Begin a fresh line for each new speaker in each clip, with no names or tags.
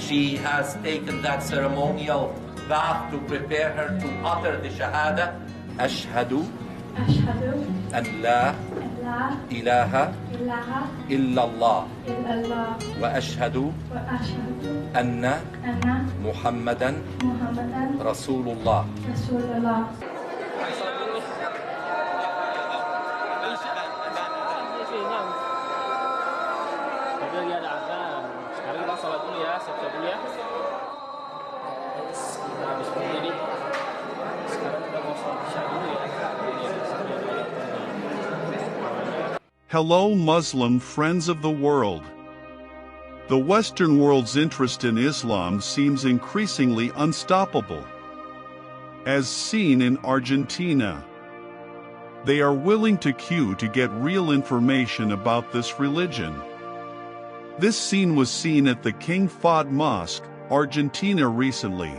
She has taken that ceremonial bath to prepare her to utter the Shahada. أشهد أن لا إله إلا الله وأشهد أن محمدا رسول الله.
Hello Muslim friends of the world. The Western world's interest in Islam seems increasingly unstoppable. As seen in Argentina, they are willing to queue to get real information about this religion. This scene was seen at the King Fahd Mosque, Argentina recently.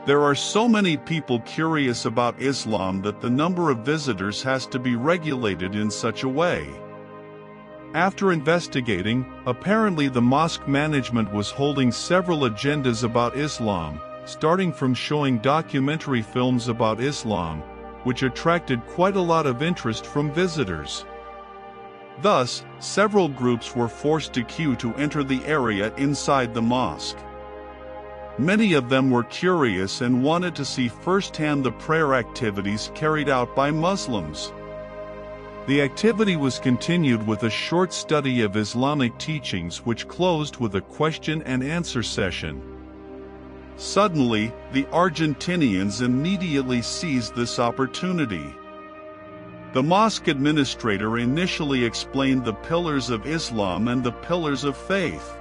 There are so many people curious about Islam that the number of visitors has to be regulated in such a way. After investigating, apparently the mosque management was holding several agendas about Islam, starting from showing documentary films about Islam, which attracted quite a lot of interest from visitors. Thus, several groups were forced to queue to enter the area inside the mosque. Many of them were curious and wanted to see firsthand the prayer activities carried out by Muslims. The activity was continued with a short study of Islamic teachings which closed with a question and answer session. Suddenly, the Argentinians immediately seized this opportunity. The mosque administrator initially explained the pillars of Islam and the pillars of faith.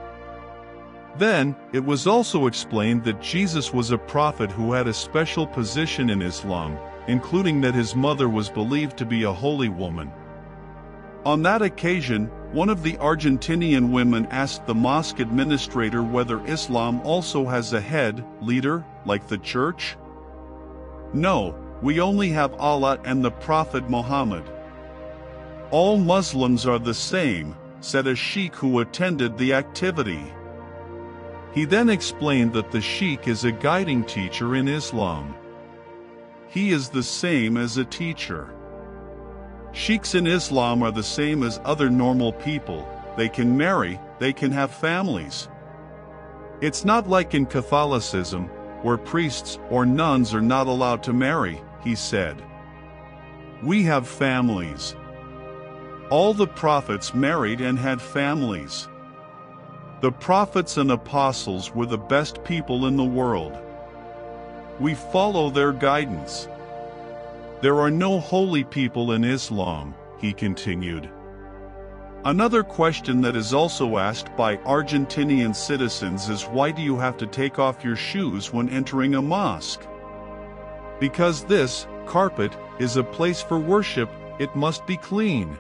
Then, it was also explained that Jesus was a prophet who had a special position in Islam, including that his mother was believed to be a holy woman. On that occasion, one of the Argentinian women asked the mosque administrator whether Islam also has a head, leader, like the church. No, we only have Allah and the Prophet Muhammad. All Muslims are the same, said a sheikh who attended the activity. He then explained that the sheikh is a guiding teacher in Islam. He is the same as a teacher. Sheikhs in Islam are the same as other normal people. They can marry, they can have families. It's not like in Catholicism, where priests or nuns are not allowed to marry, he said. We have families. All the prophets married and had families. The prophets and apostles were the best people in the world. We follow their guidance. There are no holy people in Islam, he continued. Another question that is also asked by Argentinian citizens is, why do you have to take off your shoes when entering a mosque? Because this carpet is a place for worship, it must be clean.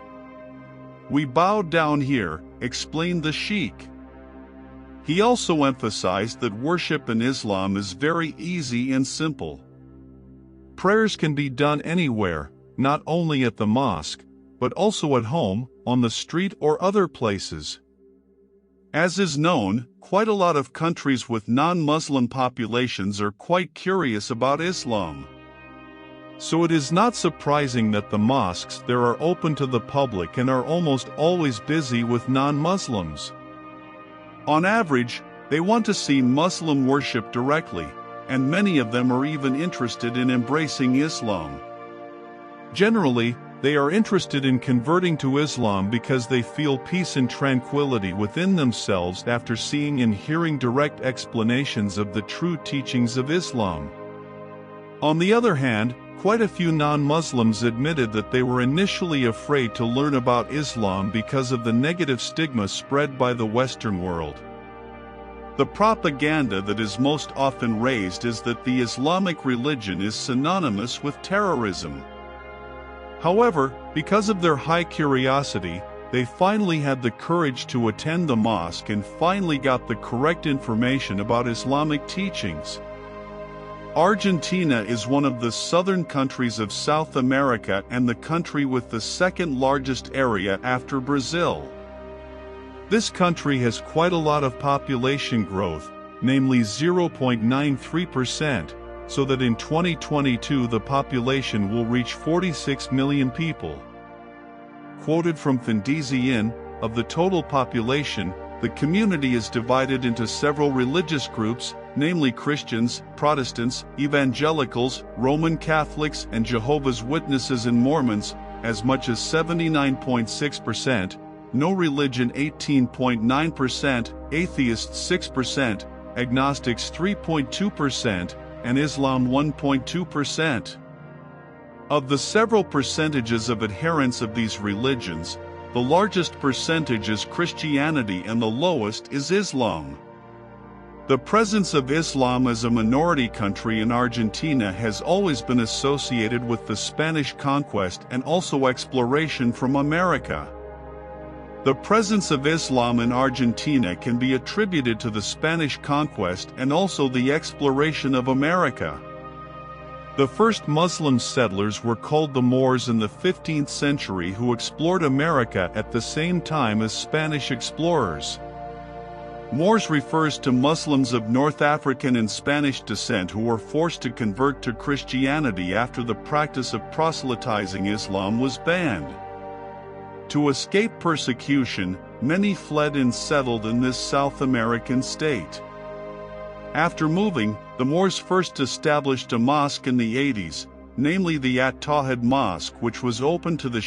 We bow down here, explained the sheikh. He also emphasized that worship in Islam is very easy and simple. Prayers can be done anywhere, not only at the mosque, but also at home, on the street or other places. As is known, quite a lot of countries with non-Muslim populations are quite curious about Islam. So it is not surprising that the mosques there are open to the public and are almost always busy with non-Muslims. On average, they want to see Muslim worship directly, and many of them are even interested in embracing Islam. Generally, they are interested in converting to Islam because they feel peace and tranquility within themselves after seeing and hearing direct explanations of the true teachings of Islam. On the other hand, quite a few non-Muslims admitted that they were initially afraid to learn about Islam because of the negative stigma spread by the Western world. The propaganda that is most often raised is that the Islamic religion is synonymous with terrorism. However, because of their high curiosity, they finally had the courage to attend the mosque and finally got the correct information about Islamic teachings. Argentina is one of the southern countries of South America and the country with the second largest area after Brazil. This country has quite a lot of population growth, namely 0.93%, so that in 2022 the population will reach 46 million people. Quoted from Findesian, of the total population, the community is divided into several religious groups, namely Christians, Protestants, Evangelicals, Roman Catholics, and Jehovah's Witnesses and Mormons, as much as 79.6%, no religion 18.9%, atheists 6%, agnostics 3.2%, and Islam 1.2%. Of the several percentages of adherents of these religions, the largest percentage is Christianity and the lowest is Islam. The presence of Islam as a minority country in Argentina has always been associated with the Spanish conquest and also exploration from America. The presence of Islam in Argentina can be attributed to the Spanish conquest and also the exploration of America. The first Muslim settlers were called the Moors in the 15th century, who explored America at the same time as Spanish explorers. Moors refers to Muslims of North African and Spanish descent who were forced to convert to Christianity after the practice of proselytizing Islam was banned. To escape persecution, many fled and settled in this South American state. After moving, the Moors first established a mosque in the 80s, namely the At-Tawhid Mosque, which was open to the